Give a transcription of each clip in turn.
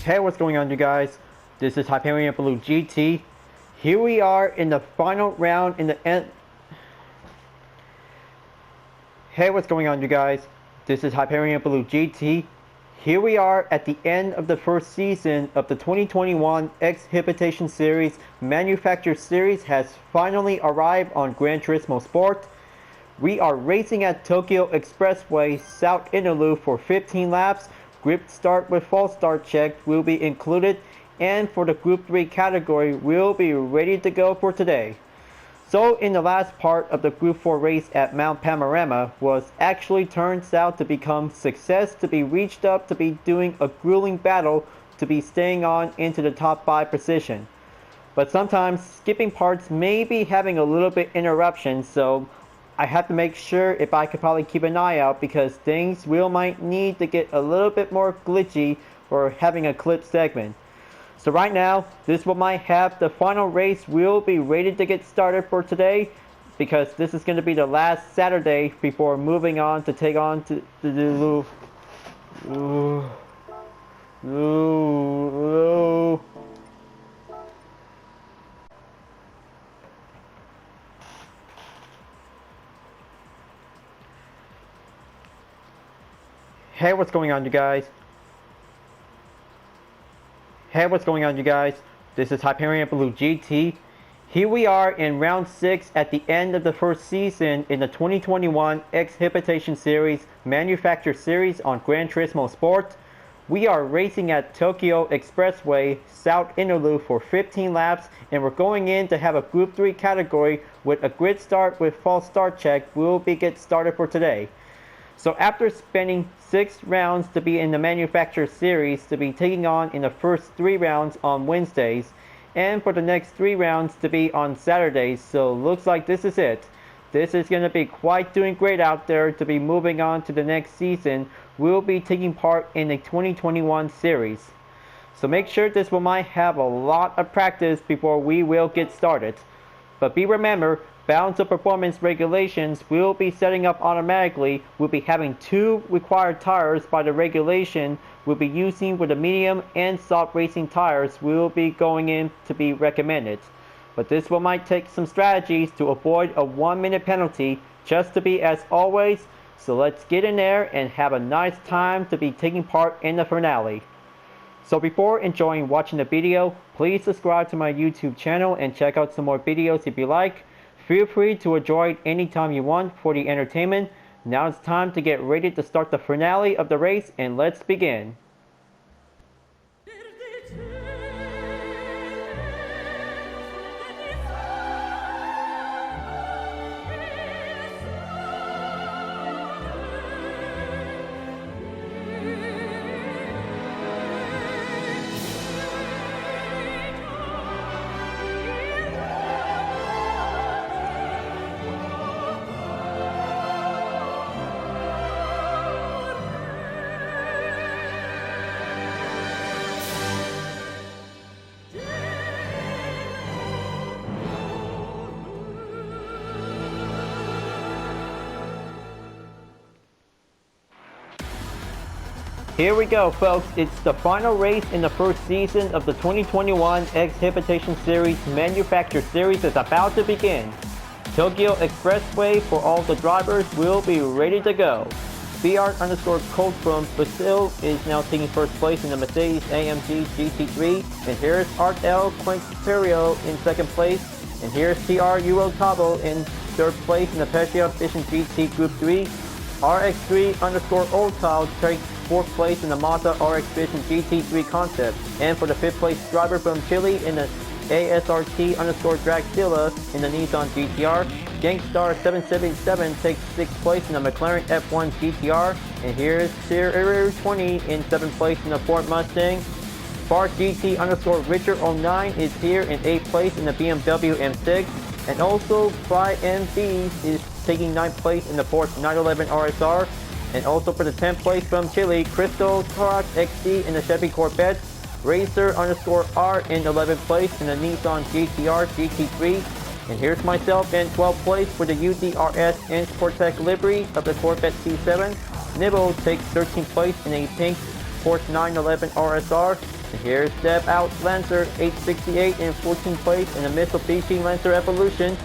Hey, what's going on, you guys? This is Hyperion-Blue-GT. Here we are in the final round in the end. Hey, what's going on, you guys? This is Hyperion-Blue-GT. Here we are at the end of the first season of the 2021 Exhibition Series Manuracturer Series has finally arrived on Gran Turismo Sport. We are racing at Tokyo Expressway South Interlude for 15 laps. Group start with false start check will be included, and for the Group 3 category we'll be ready to go for today. So in the last part of the Group 4 race at Mount Panorama was actually turns out to become success, to be reached up, to be doing a grueling battle, to be staying on into the top 5 position. But sometimes skipping parts may be having a little bit interruption, so I have to make sure if I could probably keep an eye out, because things might need to get a little bit more glitchy or having a clip segment. So right now, this might have the final race. We'll be ready to get started for today, because this is going to be the last Saturday before moving on to take on to the Hey, what's going on, you guys? Hey, what's going on, you guys? This is Hyperion-Blue-GT. Here we are in round 6 at the end of the first season in the 2021 Exhibition Series Manuracturer Series on Gran Turismo Sport. We are racing at Tokyo Expressway South Interlude for 15 laps, and we're going in to have a Group 3 category with a grid start with false start check. We'll get started for today. So after spending 6 rounds to be in the Manuracturer Series, to be taking on in the first 3 rounds on Wednesdays, and for the next 3 rounds to be on Saturdays, so looks like this is it. This is going to be quite doing great out there to be moving on to the next season. We'll be taking part in the 2021 series. So make sure this might have a lot of practice before we will get started. But remember, balance of performance regulations will be setting up automatically. We'll be having 2 required tires by the regulation. We'll be using with the medium and soft racing tires will be going in to be recommended. But this might take some strategies to avoid a 1-minute penalty, just to be as always. So let's get in there and have a nice time to be taking part in the finale. So before enjoying watching the video, please subscribe to my YouTube channel and check out some more videos if you like. Feel free to enjoy it anytime you want for the entertainment. Now it's time to get ready to start the finale of the race, and let's begin. Here we go, folks. It's the final race in the first season of the 2021 Exhibition Series Manuracturer Series is about to begin. Tokyo Expressway for all the drivers will be ready to go. BR_Colt from Brazil is now taking first place in the Mercedes-AMG GT3, and here's Art L. Quinterio in second place, and here's TR Tabo in third place in the Peugeot Exhibition GT Group 3. RX3_Oldtile takes 4th place in the Mazda RX Vision GT3 Concept, and for the 5th place driver from Chile in the ASRT_Dragzilla in the Nissan GTR. Gangstar 777 takes 6th place in the McLaren F1 GTR, and here's Sierra 20 in 7th place in the Ford Mustang. Spark GT_Richard09 is here in 8th place in the BMW M6, and also Fly MB is taking 9th place in the Porsche 911 RSR. And also for the 10th place from Chile, Crystal Taurus XD in the Chevy Corvette. Racer_R in 11th place in the Nissan GTR GT3. And here's myself in 12th place for the UDRS and Sportec livery of the Corvette C7. Nibble takes 13th place in a pink Porsche 911 RSR. Here's step out Lancer 868 in 14th place in the Mitsubishi Lancer Evolution.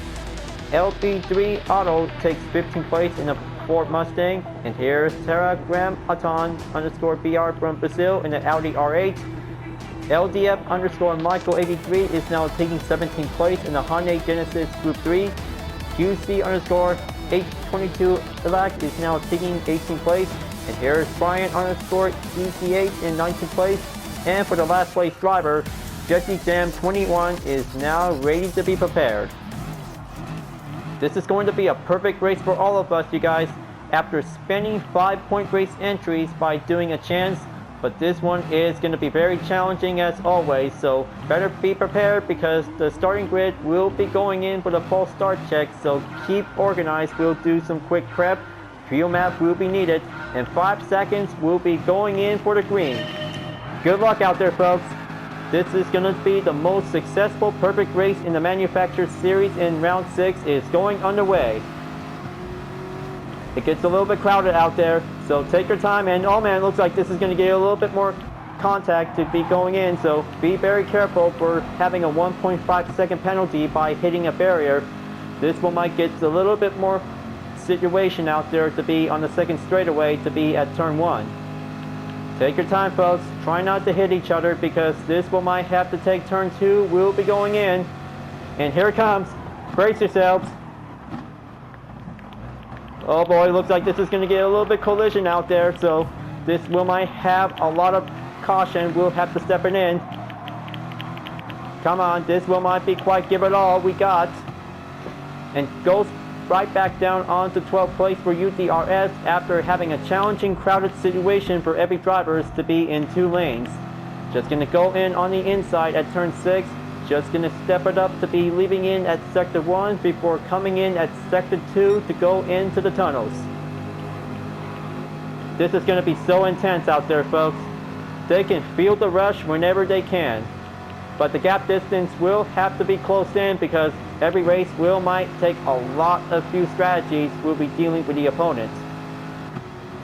LB3 Auto takes 15th place in the Ford Mustang. And here's Terra Gram_BR from Brazil in the Audi R8. LDF_Michael83 is now taking 17th place in the Hyundai Genesis Group 3. QC_H22 Elak is now taking 18th place. And here's Brian_EC8 in 19th place. And for the last place driver, Jesse Jam 21 is now ready to be prepared. This is going to be a perfect race for all of us, you guys, after spending 5-point race entries by doing a chance. But this one is going to be very challenging as always, so better be prepared because the starting grid will be going in for the false start check, so keep organized. We'll do some quick prep, fuel map will be needed, and 5 seconds will be going in for the green. Good luck out there, folks. This is going to be the most successful perfect race in the Manufacturer Series in round 6 is going underway. It gets a little bit crowded out there, so take your time. And oh man, it looks like this is going to get a little bit more contact to be going in, so be very careful for having a 1.5 second penalty by hitting a barrier. This one might get a little bit more situation out there to be on the second straightaway to be at turn 1. Take your time, folks. Try not to hit each other because this one might have to take turn 2. We'll be going in. And here it comes. Brace yourselves. Oh boy, looks like this is going to get a little bit collision out there, so this will might have a lot of caution. We'll have to step it in. Come on, this will might be quite give it all we got. And goes right back down onto 12th place for UTRS after having a challenging crowded situation for every drivers to be in 2 lanes. Just going to go in on the inside at turn 6. Just going to step it up to be leaving in at sector 1 before coming in at sector 2 to go into the tunnels. This is going to be so intense out there, folks. They can feel the rush whenever they can. But the gap distance will have to be close in because every race might take a lot of few strategies we'll be dealing with the opponents.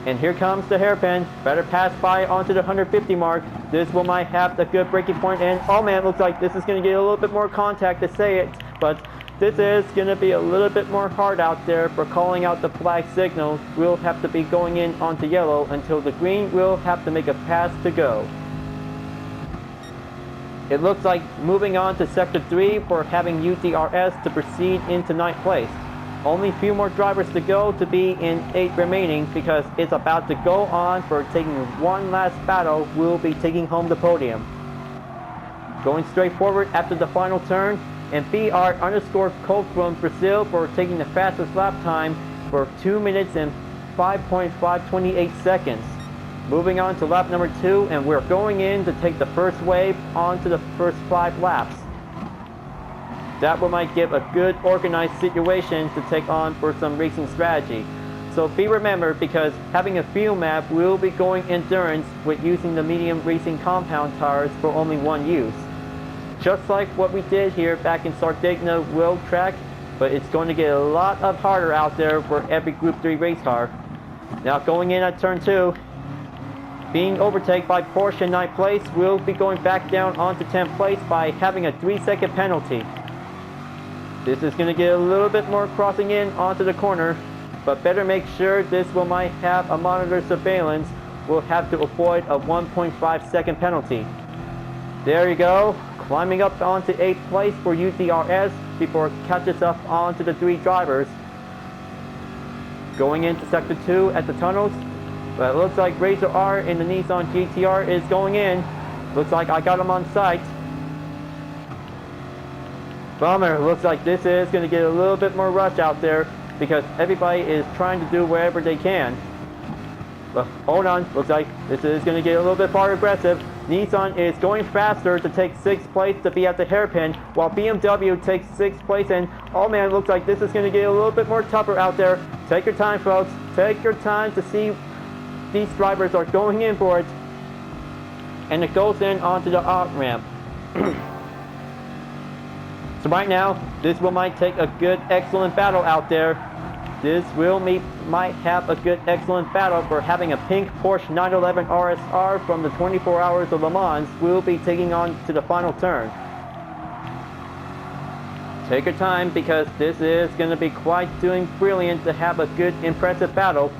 And here comes the hairpin. Better pass by onto the 150 mark. This one might have the good breaking point, and oh man, looks like this is going to get a little bit more contact to say it, but this is going to be a little bit more hard out there for calling out the flag signals. We'll have to be going in onto yellow until the green will have to make a pass to go. It looks like moving on to sector 3 for having UTRS to proceed into 9th place. Only a few more drivers to go to be in 8 remaining because it's about to go on for taking one last battle. We'll be taking home the podium. Going straight forward after the final turn, and BR_Coke from Brazil for taking the fastest lap time for 2 minutes and 5.528 seconds. Moving on to lap number 2, and we're going in to take the first wave onto the first 5 laps. That one might give a good organized situation to take on for some racing strategy. So be remembered because having a field map will be going endurance with using the medium racing compound tires for only one use. Just like what we did here back in Sardinia World Track, but it's going to get a lot harder out there for every Group 3 race car. Now going in at turn 2, being overtaken by Porsche in 9th place, we'll be going back down onto 10th place by having a 3-second penalty. This is going to get a little bit more crossing in onto the corner, but better make sure this one might have a monitor surveillance. We'll have to avoid a 1.5 second penalty. There you go, climbing up onto 8th place for UTRS before it catches up onto the 3 drivers. Going into sector 2 at the tunnels, but it looks like Razor R in the Nissan GTR is going in. Looks like I got him on sight. Bummer, looks like this is going to get a little bit more rush out there because everybody is trying to do wherever they can. But hold on, looks like this is going to get a little bit more aggressive. Nissan is going faster to take 6th place to be at the hairpin, while BMW takes 6th place, and oh man, looks like this is going to get a little bit more tougher out there. Take your time, folks. Take your time to see these drivers are going in for it. And it goes in onto the out ramp. So right now, this will might take a good, excellent battle out there. This will might have a good, excellent battle for having a pink Porsche 911 RSR from the 24 Hours of Le Mans will be taking on to the final turn. Take your time because this is going to be quite doing brilliant to have a good, impressive battle.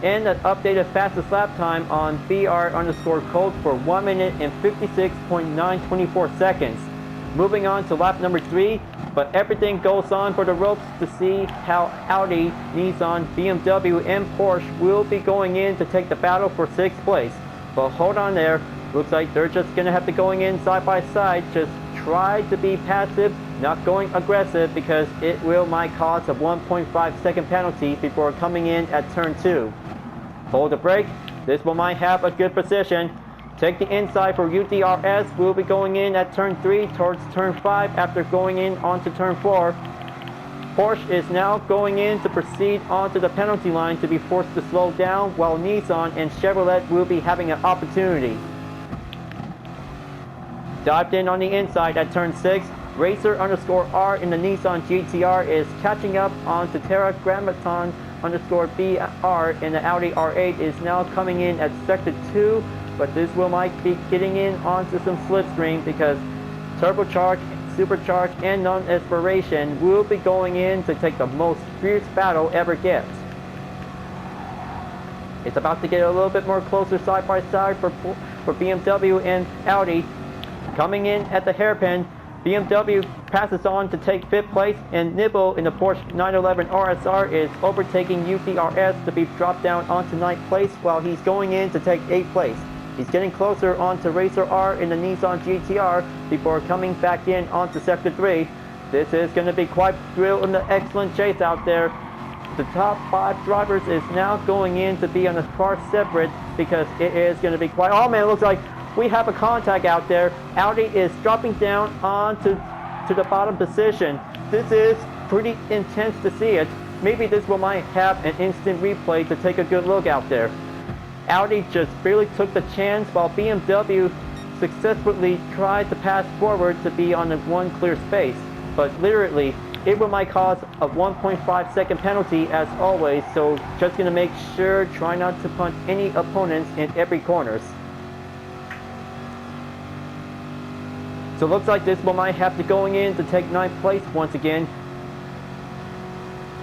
And an updated fastest lap time on Gr.3 for 1 minute and 56.924 seconds. Moving on to lap number 3, but everything goes on for the ropes to see how Audi, Nissan, BMW, and Porsche will be going in to take the battle for 6th place. But hold on there, looks like they're just going to have to going in side by side, just try to be passive, not going aggressive because it might cause a 1.5 second penalty before coming in at turn 2. Hold the brake, this one might have a good position. Take the inside for UDRS, will be going in at turn 3 towards turn 5 after going in onto turn 4. Porsche is now going in to proceed onto the penalty line to be forced to slow down, while Nissan and Chevrolet will be having an opportunity. Dived in on the inside at turn 6, Racer_R in the Nissan GTR is catching up onto Terra_BR in the Audi R8 is now coming in at sector 2, but this might be getting in onto some slipstream because turbocharged, supercharged, and non-aspiration will be going in to take the most fierce battle ever gets. It's about to get a little bit more closer side by side for BMW and Audi. Coming in at the hairpin, BMW passes on to take 5th place, and Nibble in the Porsche 911 RSR is overtaking UDRS to be dropped down onto 9th place while he's going in to take 8th place. He's getting closer onto Racer R in the Nissan GTR before coming back in onto Sector 3. This is going to be quite thrill and an excellent chase out there. The top 5 drivers is now going in to be on a car separate because it is going to be quite... Oh man, it looks like we have a contact out there. Audi is dropping down onto the bottom position. This is pretty intense to see it. Maybe this one might have an instant replay to take a good look out there. Audi just barely took the chance while BMW successfully tried to pass forward to be on the one clear space. But literally, it might cause a 1.5 second penalty as always, so just gonna make sure, try not to punch any opponents in every corners. So it looks like this one might have to going in to take 9th place once again.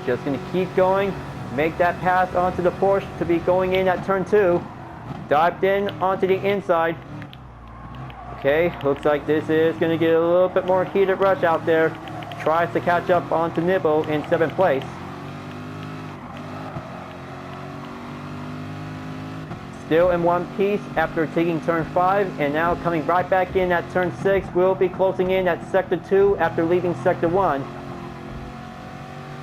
Just going to keep going. Make that pass onto the Porsche to be going in at turn 2. Dived in onto the inside. Okay, looks like this is going to get a little bit more heated rush out there. Tries to catch up onto Nibble in 7th place. Still in one piece after taking turn 5, and now coming right back in at turn 6. Will be closing in at sector 2 after leaving sector 1.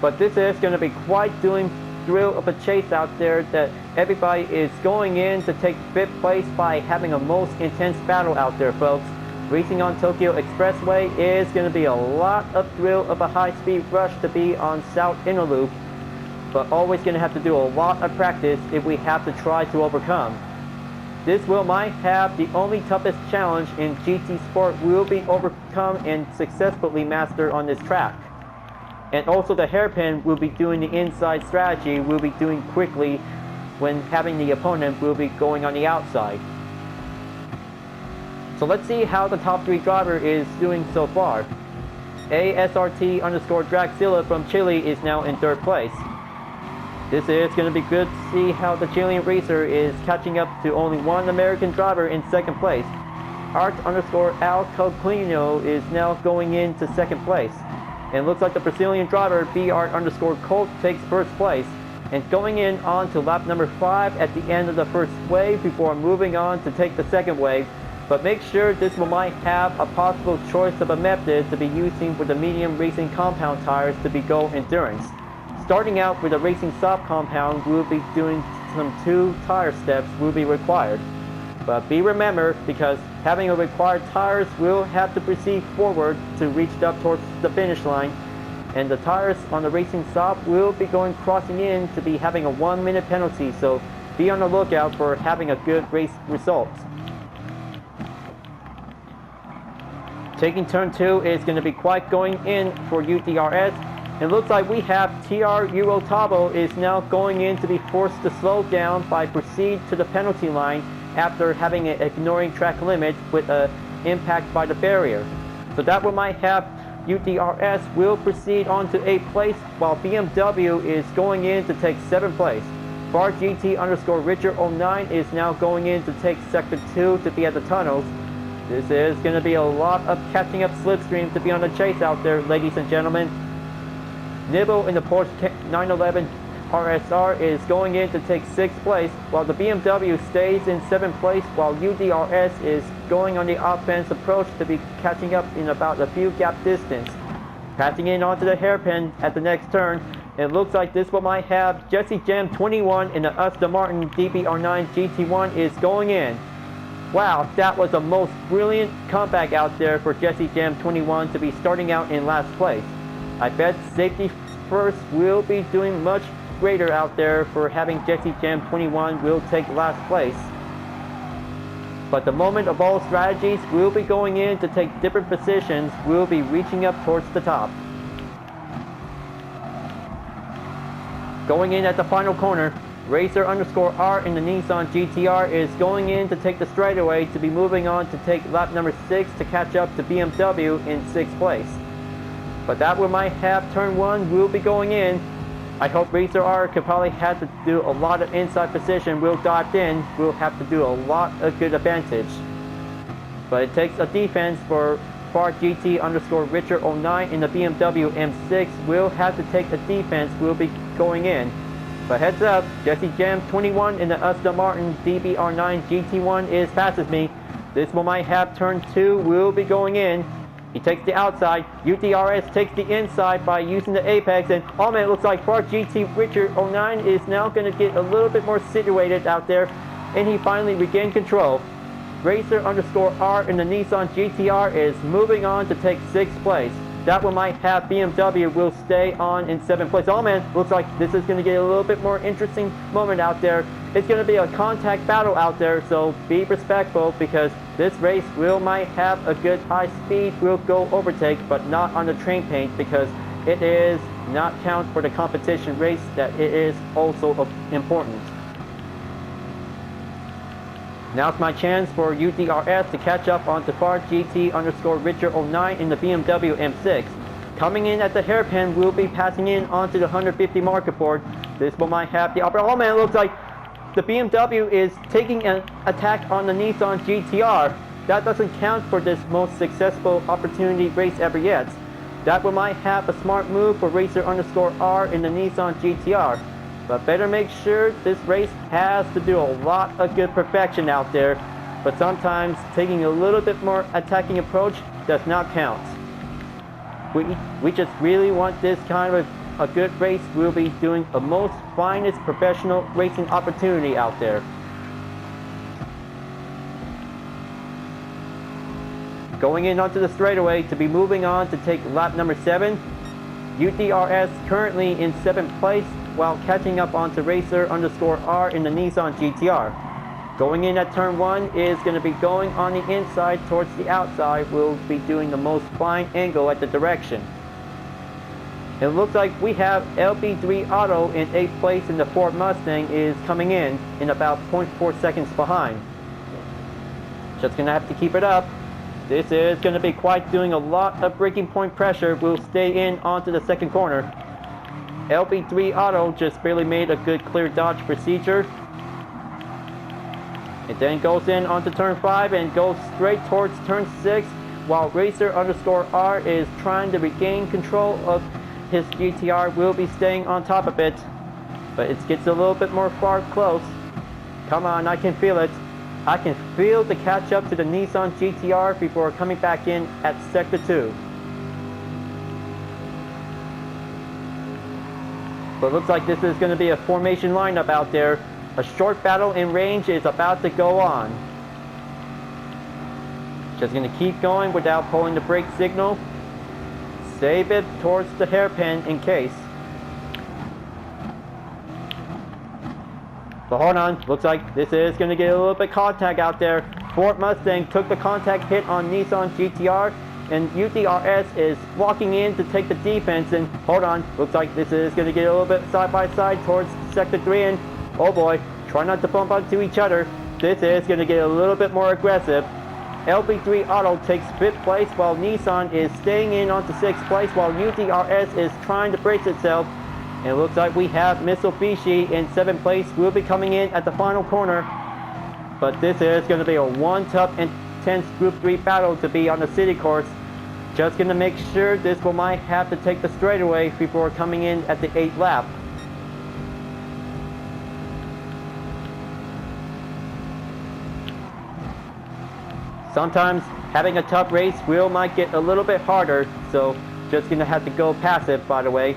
But this is going to be quite doing thrill of a chase out there that everybody is going in to take 5th place by having a most intense battle out there, folks. Racing on Tokyo Expressway is going to be a lot of thrill of a high-speed rush to be on South Inner Loop, but always going to have to do a lot of practice if we have to try to overcome. This might have the only toughest challenge in GT Sport will be overcome and successfully mastered on this track. And also the hairpin will be doing the inside strategy, will be doing quickly when having the opponent will be going on the outside. So let's see how the top 3 driver is doing so far. ASRT_Dragzilla from Chile is now in 3rd place. This is going to be good to see how the Chilean racer is catching up to only one American driver in 2nd place. Art_Al Coquino is now going into 2nd place. And looks like the Brazilian driver BR_Colt takes 1st place. And going in on to lap number 5 at the end of the 1st wave before moving on to take the 2nd wave. But make sure this one might have a possible choice of a method to be using with the medium racing compound tires to be go endurance. Starting out with a racing soft compound, we'll be doing some 2 tire steps will be required. But be remembered, because having a required tires will have to proceed forward to reach up towards the finish line, and the tires on the racing soft will be going crossing in to be having a 1 minute penalty, so be on the lookout for having a good race result. Taking turn 2 is going to be quite going in for UDRS. It looks like we have TR Eurotabo is now going in to be forced to slow down by proceed to the penalty line after having an ignoring track limit with an impact by the barrier. So that one might have UDRS will proceed on to 8th place, while BMW is going in to take 7th place. Bar GT_Richard09 is now going in to take sector 2 to be at the tunnels. This is going to be a lot of catching up slipstream to be on the chase out there, ladies and gentlemen. Nibble in the Porsche 911 RSR is going in to take 6th place, while the BMW stays in 7th place, while UDRS is going on the offense approach to be catching up in about a few gap distance. Passing in onto the hairpin at the next turn, it looks like this one might have Jesse Jam 21 in the Aston Martin DBR9 GT1 is going in. Wow, that was a most brilliant comeback out there for Jesse Jam 21 to be starting out in last place. I bet safety first will be doing much greater out there for having Jesse Jam 21 will take last place. But the moment of all strategies will be going in to take different positions, will be reaching up towards the top. Going in at the final corner, Racer_R in the Nissan GTR is going in to take the straightaway to be moving on to take lap number 6 to catch up to BMW in 6th place. But that one might have turn 1 will be going in. I hope Racer R could probably have to do a lot of inside position. Will dived in. Will have to do a lot of good advantage. But it takes a defense for Bar GT_Richard09 in the BMW M6. Will have to take a defense. Will be going in. But heads up, Jesse Jam 21 in the Aston Martin DBR9 GT1 is passes me. This one might have turn 2. Will be going in. He takes the outside, UDRS takes the inside by using the apex, and oh man, it looks like Bar GT_Richard09 is now going to get a little bit more situated out there, and he finally regained control. Racer_R in the Nissan GTR is moving on to take 6th place. That one might have BMW will stay on in 7th place. Oh man, looks like this is going to get a little bit more interesting moment out there. It's going to be a contact battle out there, so be respectful because this race might have a good high speed, will go overtake, but not on the train paint because it is not count for the competition race that it is also important. Now it's my chance for UDRS to catch up onto Bar GT_Richard09 in the BMW M6. Coming in at the hairpin, will be passing in onto the 150 marker board. This one might have the upper. Oh man, it looks like the BMW is taking an attack on the Nissan GTR. That doesn't count for this most successful opportunity race ever yet. That one might have a smart move for Racer_R in the Nissan GTR. But better make sure this race has to do a lot of good perfection out there. But sometimes taking a little bit more attacking approach does not count. We just really want this kind of a good race. We'll be doing a most finest professional racing opportunity out there. Going in onto the straightaway to be moving on to take lap number 7. UDRS currently in 7th place while catching up onto Racer_R in the Nissan GTR. Going in at turn 1 is going to be going on the inside towards the outside. We'll be doing the most fine angle at the direction. It looks like we have LB3 Auto in 8th place and the Ford Mustang is coming in about 0.4 seconds behind. Just going to have to keep it up. This is going to be quite doing a lot of breaking point pressure. We'll stay in onto the second corner. LB3 Auto just barely made a good clear dodge procedure. It then goes in onto turn 5 and goes straight towards turn 6 while Racer_R is trying to regain control of his GTR. Will be staying on top of it, but it gets a little bit more far close. Come on, I can feel it. I can feel the catch up to the Nissan GTR before coming back in at sector 2. But it looks like this is going to be a formation lineup out there. A short battle in range is about to go on. Just going to keep going without pulling the brake signal. Save it towards the hairpin in case. But hold on, looks like this is going to get a little bit contact out there. Ford Mustang took the contact hit on Nissan GTR. and UDRS is walking in to take the defense, and hold on, looks like this is going to get a little bit side by side towards Sector 3, and oh boy, try not to bump into each other. This is going to get a little bit more aggressive. LB3 Auto takes 5th place while Nissan is staying in onto 6th place while UDRS is trying to brace itself. And it looks like we have Mitsubishi in 7th place. We'll be coming in at the final corner. But this is going to be a one tough and intense Group 3 battle to be on the city course. Just going to make sure this will might have to take the straightaway before coming in at the 8th lap. Sometimes having a tough race might get a little bit harder, so just gonna have to go passive, by the way.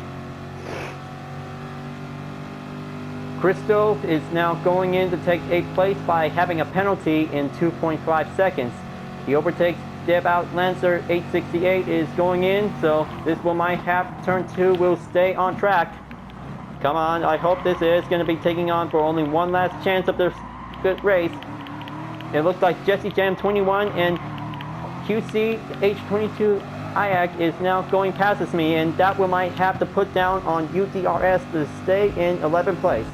Crystal is now going in to take 8th place by having a penalty in 2.5 seconds. He overtakes Deb Out Lancer. 868 is going in, so this will might have turn 2 will stay on track. Come on, I hope this is going to be taking on for only one last chance of this good race. It looks like Jesse Jam 21 and QC H22 IAC is now going past me, and that will might have to put down on UDRS to stay in 11th place.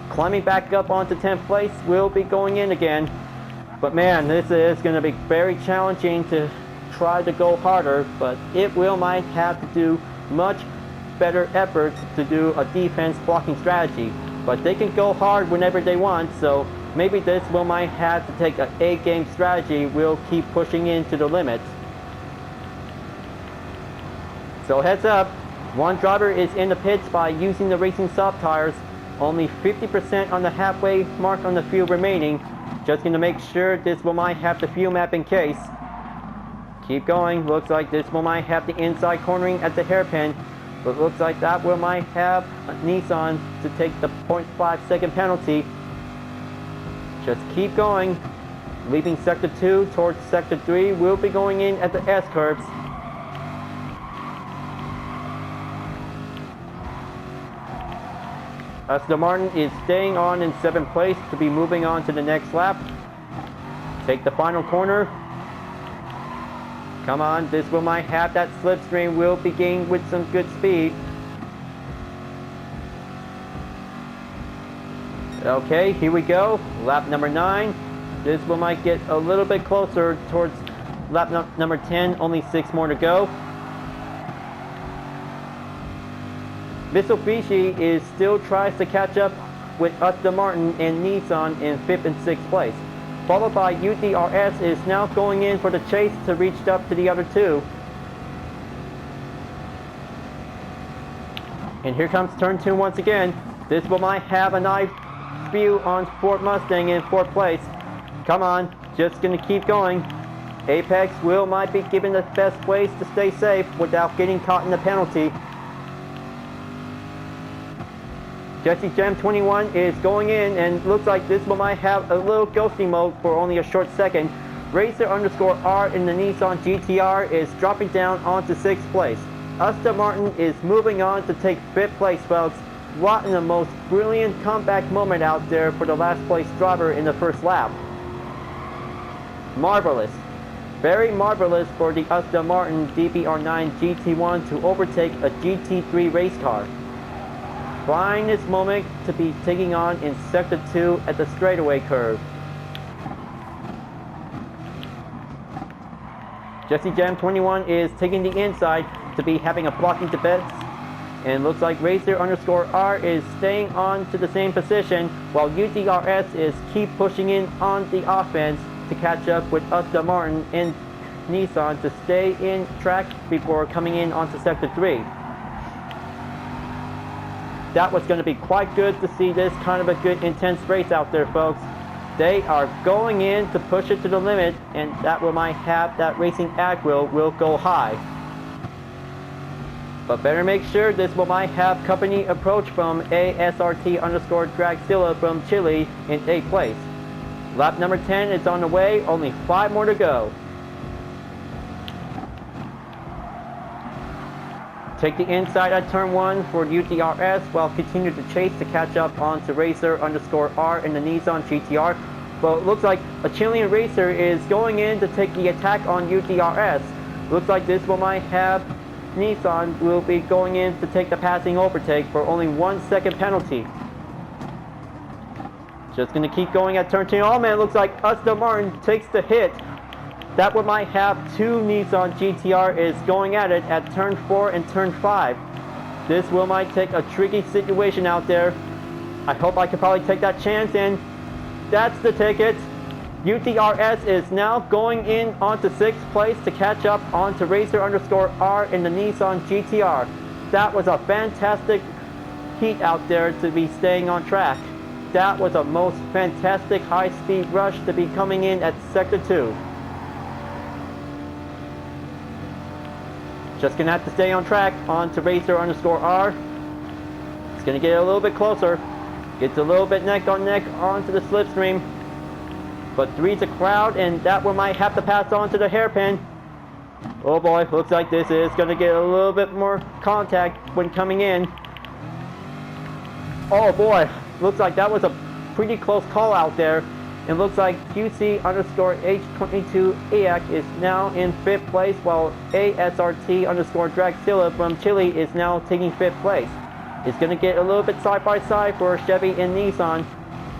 Climbing back up onto 10th place will be going in again. But man, this is going to be very challenging to try to go harder, but it will might have to do much better efforts to do a defense blocking strategy. But they can go hard whenever they want, so maybe this will might have to take an A-game strategy. We'll keep pushing into the limit. So heads up, one driver is in the pits by using the racing soft tires. Only 50% on the halfway mark on the field remaining. Just going to make sure this will might have the fuel map in case. Keep going. Looks like this will might have the inside cornering at the hairpin. But looks like that will might have Nissan to take the 0.5 second penalty. Just keep going. Leaving Sector 2 towards Sector 3. We'll be going in at the S-curves. Aston Martin is staying on in 7th place to be moving on to the next lap. Take the final corner. Come on, this will might have that slipstream. Will be gained with some good speed. Okay, here we go. Lap number 9. This will might get a little bit closer towards lap number 10. Only 6 more to go. Mitsubishi is still tries to catch up with Aston Martin and Nissan in 5th and 6th place. Followed by UDRS is now going in for the chase to reach up to the other two. And here comes turn 2 once again. This will might have a nice view on Ford Mustang in 4th place. Come on, just gonna keep going. Apex will might be given the best place to stay safe without getting caught in the penalty. Jesse Jam 21 is going in, and looks like this one might have a little ghosting mode for only a short second. Racer_R in the Nissan GTR is dropping down onto 6th place. Aston Martin is moving on to take 5th place, folks. What in the most brilliant comeback moment out there for the last place driver in the first lap. Marvelous. Very marvelous for the Aston Martin DBR9 GT1 to overtake a GT3 race car. Finest moment to be taking on in Sector 2 at the straightaway curve. Jesse Jam 21 is taking the inside to be having a blocking debate. And looks like Racer_R is staying on to the same position while UDRS is keep pushing in on the offense to catch up with Aston Martin and Nissan to stay in track before coming in onto Sector 3. That was going to be quite good to see this kind of a good intense race out there, folks. They are going in to push it to the limit, and that will might have that racing aggro will go high. But better make sure this will might have company approach from ASRT_Dragzilla from Chile in 8th place. Lap number 10 is on the way, only 5 more to go. Take the inside at turn 1 for UDRS while continue to chase to catch up onto Racer_R in the Nissan GTR. But it looks like a Chilean racer is going in to take the attack on UDRS. Looks like this one might have Nissan will be going in to take the passing overtake for only 1 second penalty. Just going to keep going at turn 2. Oh man, looks like Aston Martin takes the hit. That one might have 2 Nissan GTR is going at it at turn 4 and turn 5. This will might take a tricky situation out there. I hope I can probably take that chance, and that's the ticket. UTRS is now going in onto 6th place to catch up onto Racer_R in the Nissan GTR. That was a fantastic heat out there to be staying on track. That was a most fantastic high-speed rush to be coming in at Sector 2. Just gonna have to stay on track onto Racer_R. It's gonna get a little bit closer. Gets a little bit neck on neck onto the slipstream. But 3's a crowd, and that one might have to pass on to the hairpin. Oh boy, looks like this is going to get a little bit more contact when coming in. Oh boy, looks like that was a pretty close call out there. It looks like QC_H22EX is now in 5th place, while ASRT_Dragzilla from Chile is now taking 5th place. It's going to get a little bit side by side for Chevy and Nissan.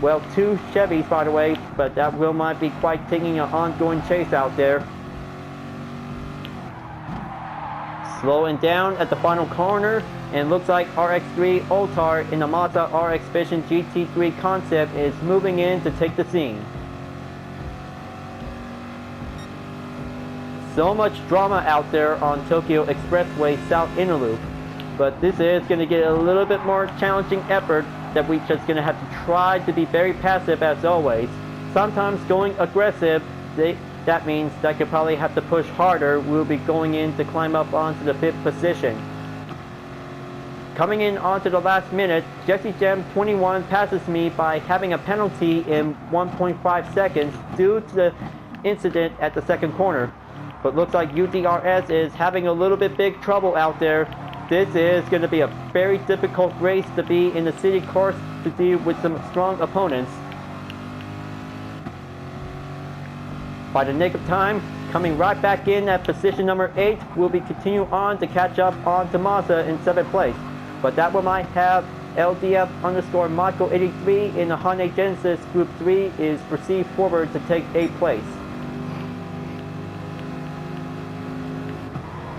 Well, 2 Chevys, by the way, but that will might be quite taking an ongoing chase out there. Slowing down at the final corner, and looks like RX-3 Otar in the Mazda RX Vision GT3 concept is moving in to take the scene. So much drama out there on Tokyo Expressway South Inner Loop, but this is going to get a little bit more challenging effort that we're just going to have to try to be very passive as always. Sometimes going aggressive, that means that could probably have to push harder. We'll be going in to climb up onto the 5th position. Coming in onto the last minute, Jesse Gem 21 passes me by having a penalty in 1.5 seconds due to the incident at the 2nd corner. But looks like UTRS is having a little bit big trouble out there. This is going to be a very difficult race to be in the city course to deal with some strong opponents. By the nick of time, coming right back in at position number 8, we'll be continuing on to catch up on to Mazda in 7th place. But that one might have LDF_Michael83 in the Hyundai Genesis Group 3 is perceived forward to take 8th place.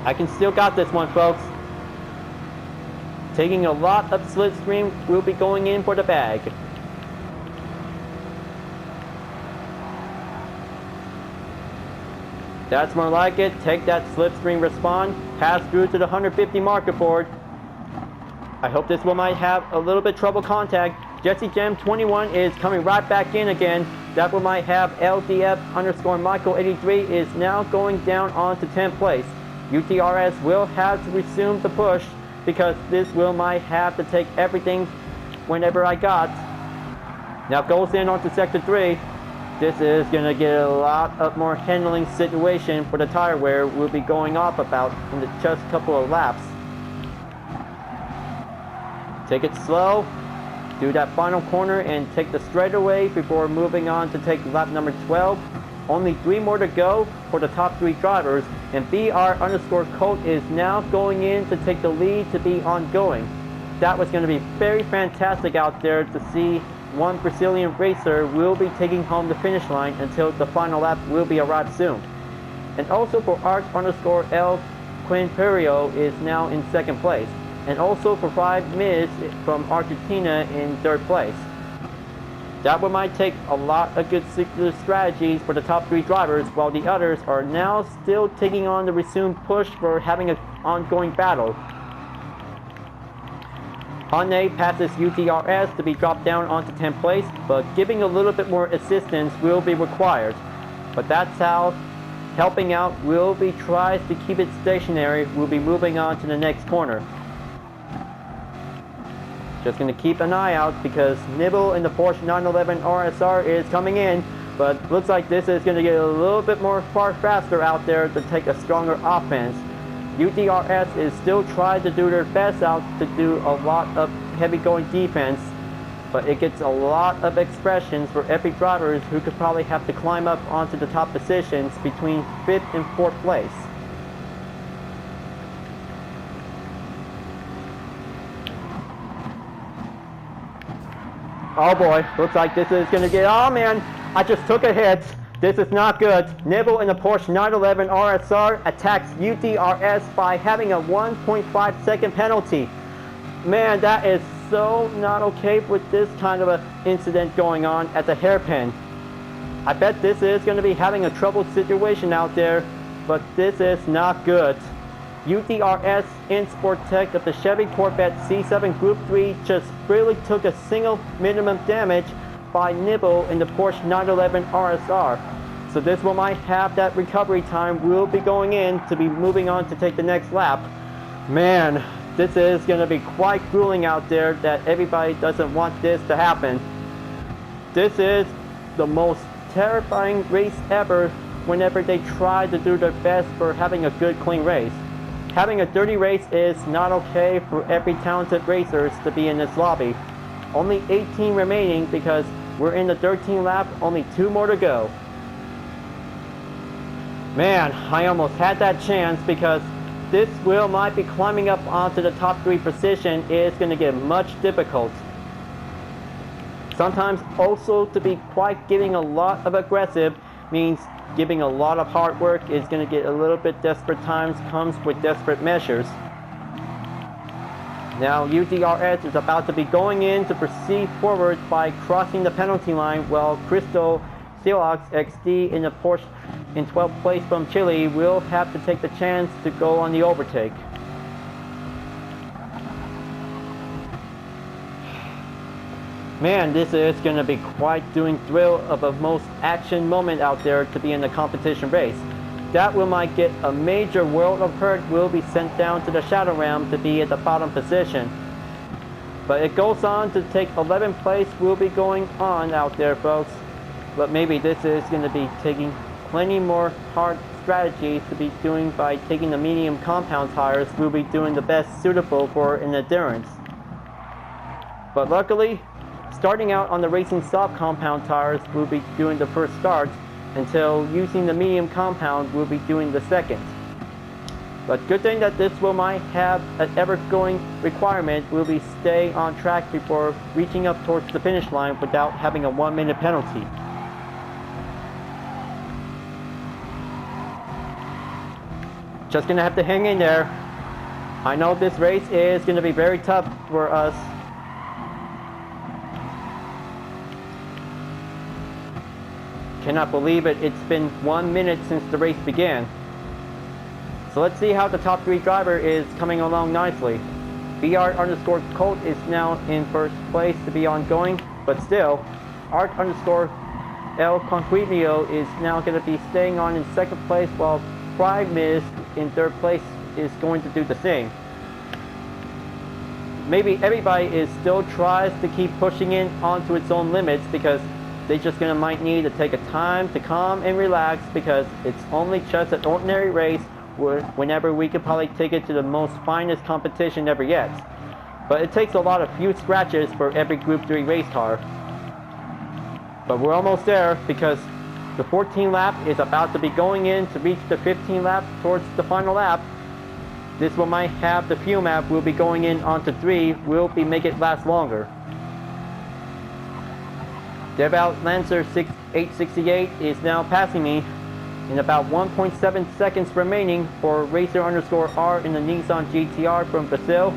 I can still got this one, folks. Taking a lot of slipstream, we'll be going in for the bag. That's more like it. Take that slipstream respond. Pass through to the 150 market board. I hope this one might have a little bit trouble contact. Jesse Gem 21 is coming right back in again. That one might have LDF_Michael83 is now going down on to 10th place. UTRS will have to resume the push, because this will might have to take everything whenever I got. Now goes in onto Sector 3. This is going to get a lot of more handling situation for the tire wear we'll be going off about in just a couple of laps. Take it slow, do that final corner and take the straightaway before moving on to take lap number 12. Only 3 more to go for the top 3 drivers, and BR_Colt is now going in to take the lead to be ongoing. That was going to be very fantastic out there to see one Brazilian racer will be taking home the finish line until the final lap will be arrived soon. And also for Arch_L Quimperio is now in 2nd place, and also for 5 Miz from Argentina in 3rd place. That one might take a lot of good strategies for the top 3 drivers, while the others are now still taking on the resumed push for having an ongoing battle. Hyundai passes UTRS to be dropped down onto 10th place, but giving a little bit more assistance will be required. But that's how helping out will be tries to keep it stationary. We'll be moving on to the next corner. Just going to keep an eye out because Nibble in the Porsche 911 RSR is coming in, but looks like this is going to get a little bit more far faster out there to take a stronger offense. UTRS is still trying to do their best out to do a lot of heavy going defense, but it gets a lot of expressions for every driver who could probably have to climb up onto the top positions between 5th and 4th place. Oh boy, looks like this is going to get, oh man, I just took a hit. This is not good. Nibble in the Porsche 911 RSR attacks UDRS by having a 1.5 second penalty. Man, that is so not okay with this kind of an incident going on at the hairpin. I bet this is going to be having a troubled situation out there, but this is not good. UDRS in Sport Tech of the Chevy Corvette C7 Group 3 just barely took a single minimum damage by nibble in the Porsche 911 RSR. So this one might have that recovery time. We'll be going in to be moving on to take the next lap. Man, this is going to be quite grueling out there that everybody doesn't want this to happen. This is the most terrifying race ever whenever they try to do their best for having a good clean race. Having a dirty race is not okay for every talented racers to be in this lobby. Only 18 remaining because we're in the 13th lap, only 2 more to go. Man, I almost had that chance because this wheel might be climbing up onto the top 3 position is going to get much difficult. Sometimes also to be quite giving a lot of aggressive means giving a lot of hard work is going to get a little bit desperate times, comes with desperate measures. Now UDRS is about to be going in to proceed forward by crossing the penalty line, while Crystal Silox XD in the Porsche in 12th place from Chile will have to take the chance to go on the overtake. Man, this is going to be quite doing thrill of a most action moment out there to be in the competition race. That will might get a major world of hurt will be sent down to the Shadow Realm to be at the bottom position. But it goes on to take 11th place will be going on out there, folks. But maybe this is going to be taking plenty more hard strategies to be doing by taking the medium compound tires will be doing the best suitable for an endurance. But luckily, starting out on the racing soft compound tires will be doing the first start, until using the medium compound will be doing the second. But good thing that this will might have an ever-going requirement will be stay on track before reaching up towards the finish line without having a 1-minute penalty. Just gonna have to hang in there. I know this race is gonna be very tough for us. Cannot believe it, it's been 1 minute since the race began. So let's see how the top 3 driver is coming along nicely. BR_Colt is now in first place to be ongoing, but still, Art_El Conquilio is now going to be staying on in second place, while Prime is in third place is going to do the same. Maybe everybody is still tries to keep pushing in onto its own limits because they just gonna might need to take a time to calm and relax because it's only just an ordinary race whenever we could probably take it to the most finest competition ever yet. But it takes a lot of few scratches for every Group 3 race car. But we're almost there because the 14th lap is about to be going in to reach the 15th lap towards the final lap. This one might have the fuel map will be going in onto 3 will be make it last longer. Devout Lancer 868 is now passing me in about 1.7 seconds remaining for Racer_R in the Nissan GTR from Brazil.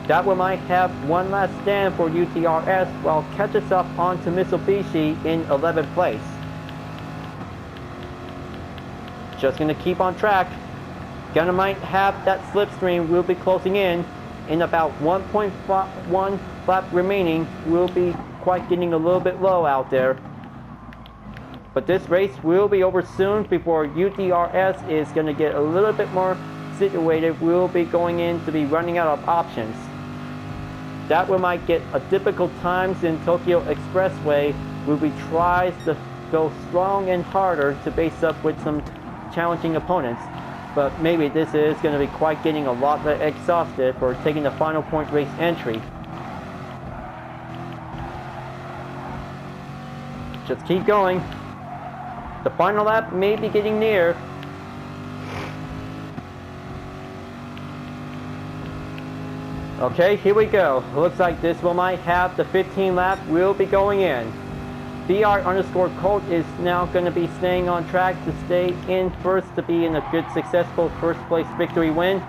That one might have one last stand for UDRS while catches up onto Mitsubishi in 11th place. Just gonna keep on track. Gonna might have that slipstream will be closing in about 1.1 lap remaining. Will be quite getting a little bit low out there. But this race will be over soon before UDRS is going to get a little bit more situated. We'll be going in to be running out of options. That we might get a difficult times in Tokyo Expressway. We'll be tries to go strong and harder to base up with some challenging opponents. But maybe this is going to be quite getting a lot exhausted for taking the final point race entry. Just keep going. The final lap may be getting near. Okay, here we go. Looks like this one might have the 15 lap will be going in. Br_Colt is now going to be staying on track to stay in first to be in a good successful first place victory win.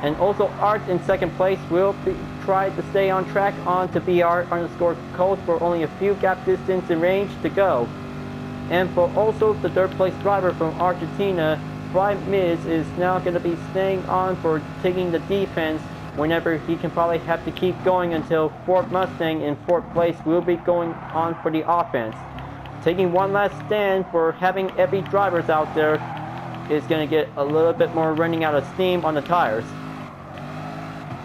And also Art in second place will try to stay on track on to Br_Colt for only a few gap distance and range to go. And for also the third place driver from Argentina, Miz is now going to be staying on for taking the defense whenever he can probably have to keep going until Ford Mustang in fourth place will be going on for the offense. Taking one last stand for having every drivers out there is going to get a little bit more running out of steam on the tires.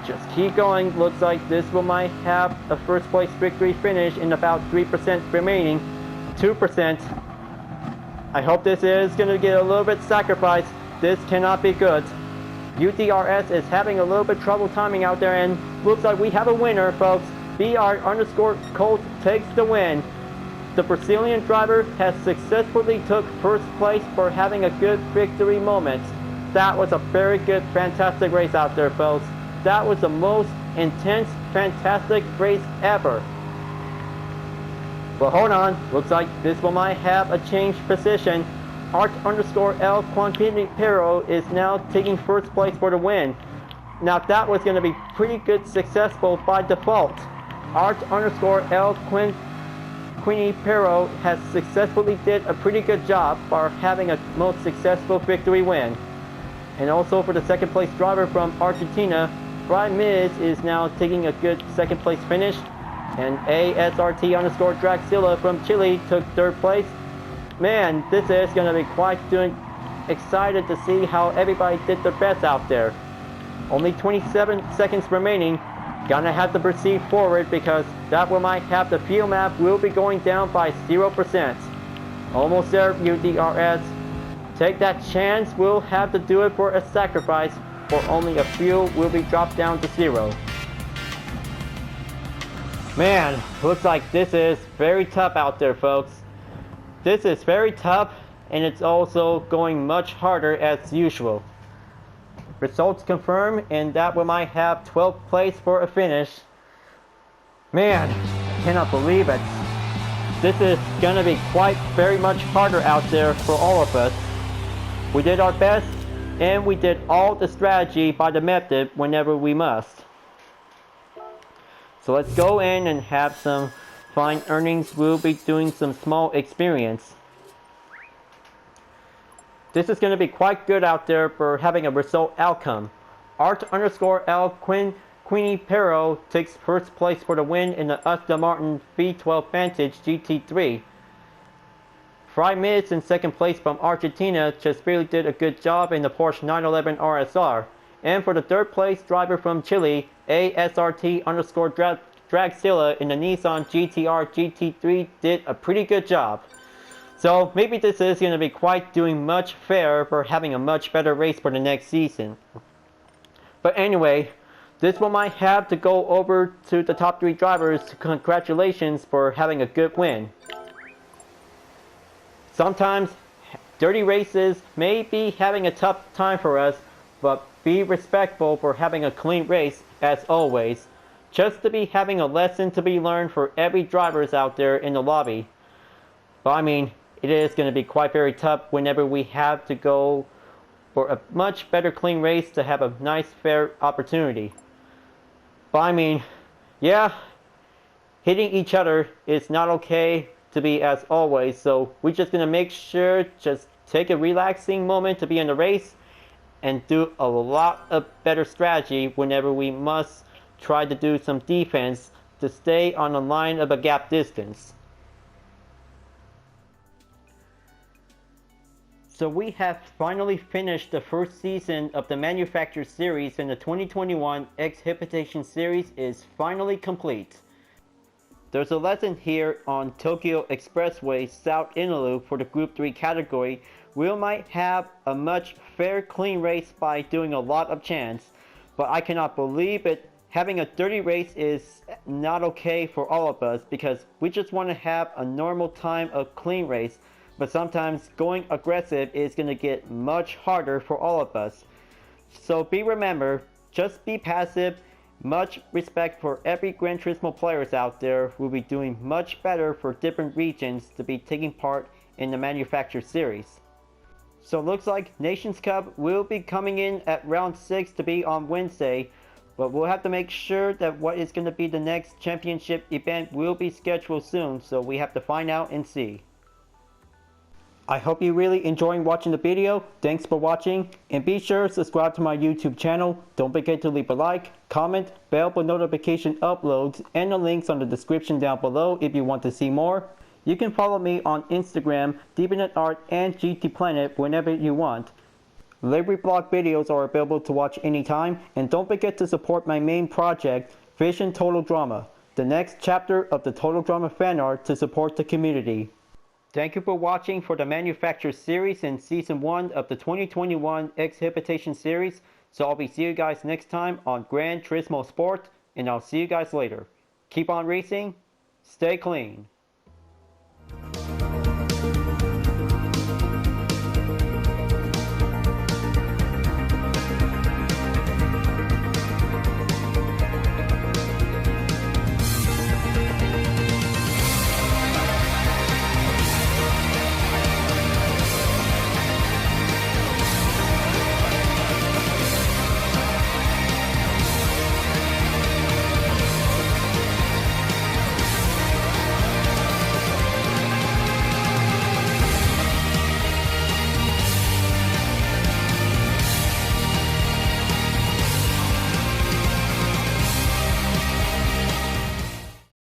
Just keep going. Looks like this one might have a first place victory finish in about 3% remaining. 2%. I hope this is going to get a little bit sacrificed. This cannot be good. UDRS is having a little bit trouble timing out there, and looks like we have a winner, folks. Br_Colt takes the win. The Brazilian driver has successfully took first place for having a good victory moment. That was a very good, fantastic race out there, folks. That was the most intense, fantastic race ever. But hold on, looks like this one might have a changed position. Art_L Quintipero is now taking first place for the win. Now that was going to be pretty good successful by default. Art_L Quintipero has successfully did a pretty good job for having a most successful victory win. And also for the second place driver from Argentina, Miz is now taking a good second place finish. And ASRT_Dragzilla from Chile took third place. Man, this is going to be quite excited to see how everybody did their best out there. Only 27 seconds remaining. Gonna have to proceed forward because that one might have the fuel map will be going down by 0%. Almost there, UDRS. Take that chance. We'll have to do it for a sacrifice, for only a fuel will be dropped down to 0. Man, looks like this is very tough out there, folks. This is very tough, and it's also going much harder as usual. Results confirmed, and that one might have 12th place for a finish. Man, I cannot believe it. This is gonna be quite very much harder out there for all of us. We did our best, and we did all the strategy by the method whenever we must. So let's go in and have some fine earnings. We'll be doing some small experience. This is going to be quite good out there for having a result outcome. Art_L Quintipero takes first place for the win in the Aston Martin V12 Vantage GT3. Miz in second place from Argentina just really did a good job in the Porsche 911 RSR. And for the third place driver from Chile, ASRT_Dragzilla in the Nissan GTR GT3 did a pretty good job. So maybe this is going to be quite doing much fair for having a much better race for the next season. But anyway, this one might have to go over to the top 3 drivers. Congratulations for having a good win. Sometimes dirty races may be having a tough time for us, but be respectful for having a clean race as always. Just to be having a lesson to be learned for every drivers out there in the lobby. But I mean, it is going to be quite very tough whenever we have to go for a much better clean race to have a nice fair opportunity. But I mean, yeah, hitting each other is not okay to be as always. So we're just going to make sure just take a relaxing moment to be in the race and do a lot of better strategy whenever we must try to do some defense to stay on the line of a gap distance. So we have finally finished the first season of the Manufacturer Series, and the 2021 Exhibition Series is finally complete. There's a lesson here on Tokyo Expressway South Inaloo for the Gr.3 category. We might have a much fair clean race by doing a lot of chance, but I cannot believe it. Having a dirty race is not okay for all of us because we just want to have a normal time of clean race. But sometimes going aggressive is going to get much harder for all of us. So remember, just be passive Much respect for every Gran Turismo players out there who will be doing much better for different regions to be taking part in the Manufacturer Series. So it looks like Nations Cup will be coming in at round 6 to be on Wednesday, but we'll have to make sure that what is going to be the next championship event will be scheduled soon, so we have to find out and see. I hope you really enjoyed watching the video. Thanks for watching, and be sure to subscribe to my YouTube channel. Don't forget to leave a like, comment, bell for notification uploads, and the links on the description down below if you want to see more. You can follow me on Instagram, DeviantArt, and GT Planet whenever you want. Livery Blog videos are available to watch anytime, and don't forget to support my main project, Vision Total Drama, the next chapter of the Total Drama fan art to support the community. Thank you for watching for the Manufacturer Series in Season 1 of the 2021 Exhibition Series. So I'll be seeing you guys next time on Gran Turismo Sport, and I'll see you guys later. Keep on racing, stay clean.